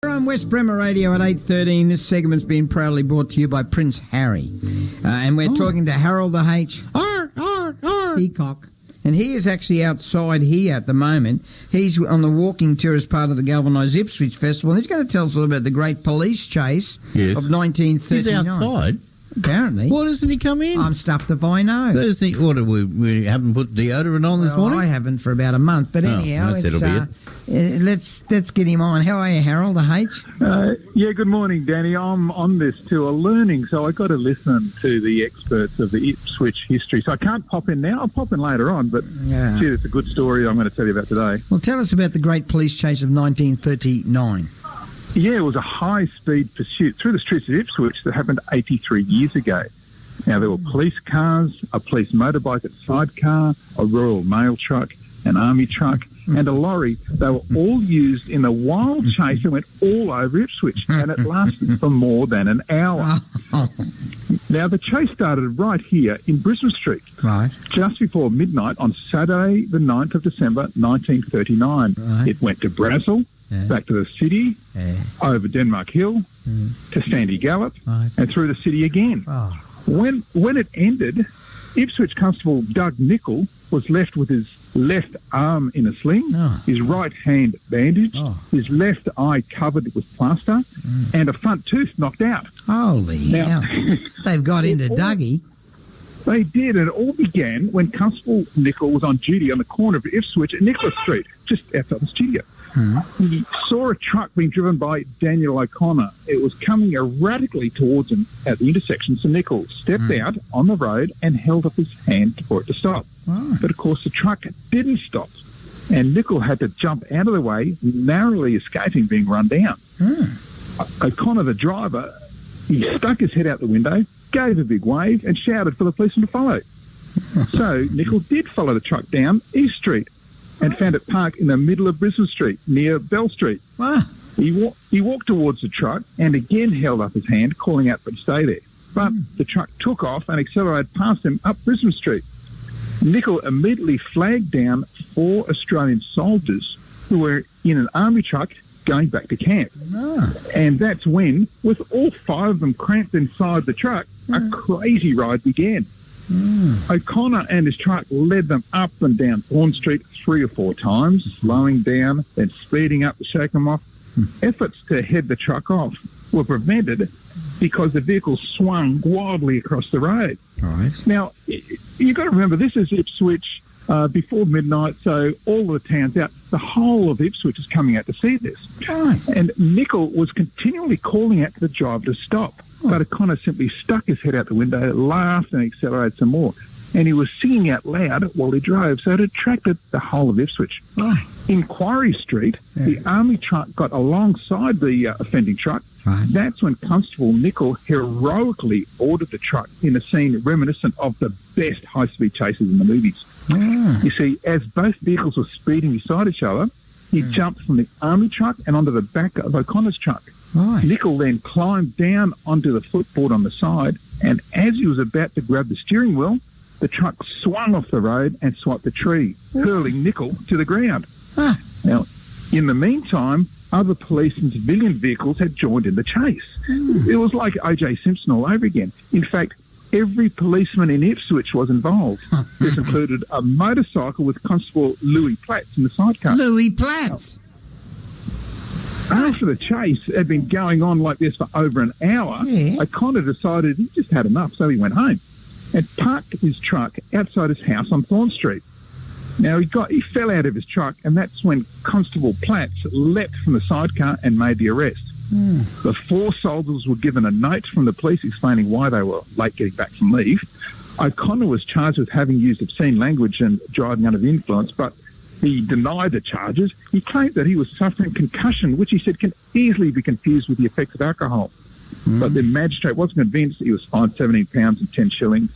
On West Bremer Radio at 8:13, this segment's been proudly brought to you by Prince Harry. And we're talking to Harold the H. Peacock. And he is actually outside here at the moment. He's on the walking tour as part of the Galvanised Ipswich Festival. And he's going to tell us all about the great police chase of 1939. He's outside? Apparently. Why doesn't he come in? I'm stuffed if I know. What, we haven't put deodorant on this morning? I haven't for about a month. But anyhow, let's get him on. How are you, Harold, the H? Yeah, good morning, Danny. I'm on this tour learning, so I got to listen to the experts of the Ipswich history. So I can't pop in now. I'll pop in later on, but gee, it's a good story I'm going to tell you about today. Well, tell us about the great police chase of 1939. Yeah, it was a high-speed pursuit through the streets of Ipswich that happened 83 years ago. Now, there were police cars, a police motorbike, a sidecar, a Royal Mail truck, an army truck, and a lorry. They were all used in a wild chase that went all over Ipswich, and it lasted for more than an hour. Now, the chase started right here in Brisbane Street, just before midnight on Saturday, the 9th of December, 1939. It went to Brazil, back to the city, over Denmark Hill, to Sandy Gallop, and through the city again. When it ended, Ipswich Constable Doug Nichol was left with his left arm in a sling, his right hand bandaged, his left eye covered with plaster, and a front tooth knocked out. Holy hell. They've got into Dougie. They did, and it all began when Constable Nichol was on duty on the corner of Ipswich and Nicholas Street, just outside the studio. He saw a truck being driven by Daniel O'Connor. It was coming erratically towards him at the intersection, so Nichol stepped out on the road and held up his hand for it to stop. But, of course, the truck didn't stop, and Nichol had to jump out of the way, narrowly escaping being run down. O'Connor, the driver, he stuck his head out the window, gave a big wave, and shouted for the policeman to follow. So Nichol did follow the truck down East Street and found it parked in the middle of Brisbane Street, near Bell Street. He walked towards the truck and again held up his hand, calling out for it to stay there. But the truck took off and accelerated past him up Brisbane Street. Nichol immediately flagged down 4 Australian soldiers who were in an army truck going back to camp. And that's when, with all 5 of them cramped inside the truck, a crazy ride began. O'Connor and his truck led them up and down Thorn Street 3 or 4 times, slowing down, then speeding up to shake them off. Efforts to head the truck off were prevented because the vehicle swung wildly across the road. Now, you've got to remember, this is Ipswich before midnight, so all the towns out, the whole of Ipswich is coming out to see this. And Nichol was continually calling out to the driver to stop. But O'Connor simply stuck his head out the window, laughed and accelerated some more. And he was singing out loud while he drove, so it attracted the whole of Ipswich. In Quarry Street, the army truck got alongside the offending truck. That's when Constable Nichol heroically boarded the truck in a scene reminiscent of the best high-speed chases in the movies. You see, as both vehicles were speeding beside each other, he jumped from the army truck and onto the back of O'Connor's truck. Nichol then climbed down onto the footboard on the side, and as he was about to grab the steering wheel, the truck swung off the road and swiped the tree, hurling Nichol to the ground. Now, in the meantime, other police and civilian vehicles had joined in the chase. It was like O.J. Simpson all over again. In fact, every policeman in Ipswich was involved. This included a motorcycle with Constable Louis Platts in the sidecar. Louis Platts? After the chase had been going on like this for over an hour, O'Connor decided he just had enough, so he went home and parked his truck outside his house on Thorn Street. Now, he fell out of his truck, and that's when Constable Platts leapt from the sidecar and made the arrest. The 4 soldiers were given a note from the police explaining why they were late getting back from leave. O'Connor was charged with having used obscene language and driving under the influence, but he denied the charges. He claimed that he was suffering concussion, which he said can easily be confused with the effects of alcohol. But the magistrate wasn't convinced. He was fined £17 and 10 shillings.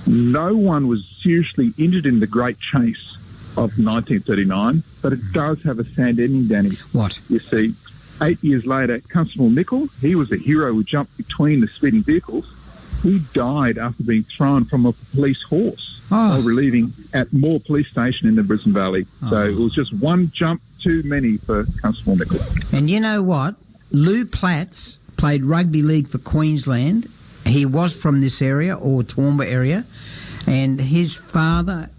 No one was seriously injured in the great chase of 1939, but it does have a sad ending, Danny. What? You see, 8 years later, Constable Nichol, he was the hero who jumped between the speeding vehicles. He died after being thrown from a police horse while relieving at Moore Police Station in the Brisbane Valley. So it was just one jump too many for Constable Nichol. And you know what? Lou Platts played rugby league for Queensland. He was from this area, or Toowoomba area, and his father,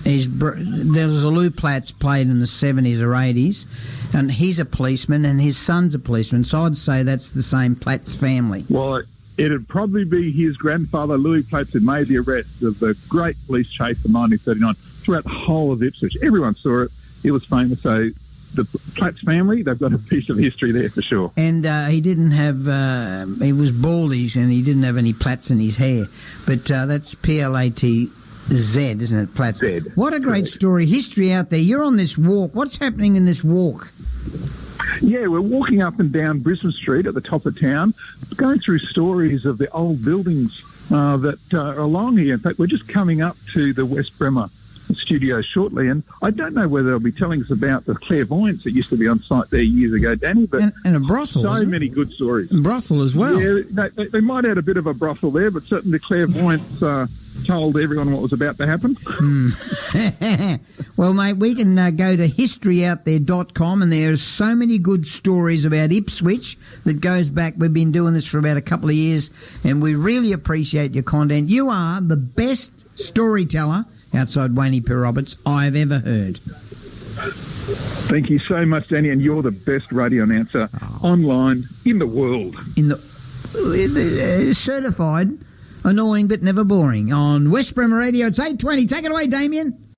there was a Lou Platts played in the 70s or 80s, and he's a policeman, and his son's a policeman, so I'd say that's the same Platts family. Well, it'd probably be his grandfather, Louis Platts, who made the arrest of the great police chase in 1939 throughout the whole of Ipswich. Everyone saw it. It was famous. So the Platts family, they've got a piece of history there for sure. And he didn't have, he was baldies and he didn't have any plaits in his hair. But that's Platz, isn't it? Platts. Z. What a great story. History out there. You're on this walk. What's happening in this walk? Yeah, we're walking up and down Brisbane Street at the top of town, going through stories of the old buildings that are along here. In fact, we're just coming up to the West Bremer studio shortly, and I don't know whether they'll be telling us about the clairvoyance that used to be on site there years ago, Danny, but and a brothel, so many good stories. And brothel as well. Yeah, they might add a bit of a brothel there, but certainly the clairvoyance told everyone what was about to happen. Well, mate, we can go to historyouthere.com, and there's so many good stories about Ipswich that goes back. We've been doing this for about a couple of years, and we really appreciate your content. You are the best storyteller outside Wayne P. Roberts I've ever heard. Thank you so much, Danny, and you're the best radio announcer online in the world. In the certified, annoying but never boring. On West Bremer Radio, it's 8:20. Take it away, Damien.